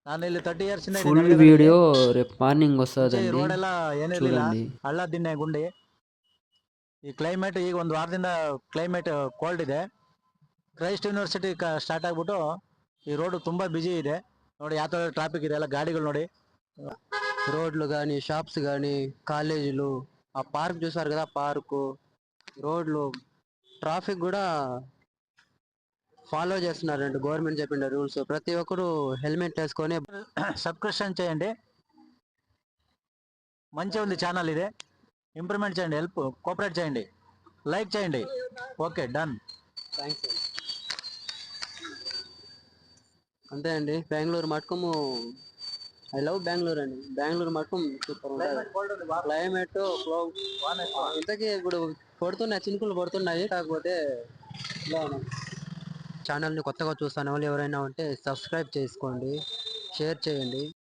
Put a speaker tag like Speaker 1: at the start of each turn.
Speaker 1: ನಾನು ಇಲ್ಲಿ 30 ಇಯರ್ಸ್ ಇಂದ ಇದ್ದೀನಿ
Speaker 2: ಫುಲ್
Speaker 1: ನಡಿಗದಲ್ಲಿ.
Speaker 2: వీడియో రేపు మార్నింగ్
Speaker 1: ಮುಂಚೆ ಈ
Speaker 2: వస్తుందండి.
Speaker 1: ರೋಡ್ ಎಲ್ಲ ಏನಿರ್ಲಿಲ್ಲ,
Speaker 2: చూడండి.
Speaker 1: ಹಳ್ಳ ದಿಣ್ಣೆ ಗುಂಡಿ. ಈ ಕ್ಲೈಮೇಟ್ ಈಗ ಒಂದು ವಾರದಿಂದ ಕ್ಲೈಮೇಟ್ ಕೋಲ್ಡ್ ಇದೆ. ಕ್ರೈಸ್ಟ್ ಯೂನಿವರ್ಸಿಟಿ ಸ್ಟಾರ್ಟ್ ಆಗ್ಬಿಟ್ಟು ఈ రోడ్డు ತುಂಬಾ బిజీ ಇದೆ. ನೋಡಿ ಯಾವ ತರ ట్రాఫిక్ ಇದೆ, ಎಲ್ಲ గాడిಗಳು ನೋಡಿ.
Speaker 3: రోడ్లు కానీ షాప్స్ కానీ కాలేజీలు ఆ పార్క్ చూసారు కదా పార్కు రోడ్లు ట్రాఫిక్ కూడా ఫాలో చేస్తున్నారండి గవర్నమెంట్ చెప్పిన రూల్స్ ప్రతి ఒక్కరు హెల్మెట్ వేసుకొని
Speaker 1: సబ్స్క్రిప్షన్ చేయండి. మంచి ఉంది ఛానల్ ఇది, ఇంప్రూవ్మెంట్ చేయండి, హెల్ప్ కోఆపరేట్ చేయండి, లైక్ చేయండి. Okay done.
Speaker 3: థ్యాంక్స్ అంతే అండి. బెంగళూరు మటుకము ఐ లవ్ బెంగళూరు అండి. బెంగళూరు మటుకం సూపర్ ఉంటుంది క్లైమేట్. ఇంతకీ ఇప్పుడు పడుతున్నాయి, చినుకులు పడుతున్నాయి. కాకపోతే ఛానల్ని కొత్తగా చూస్తున్న వాళ్ళు ఎవరైనా ఉంటే సబ్స్క్రైబ్ చేసుకోండి, షేర్ చేయండి.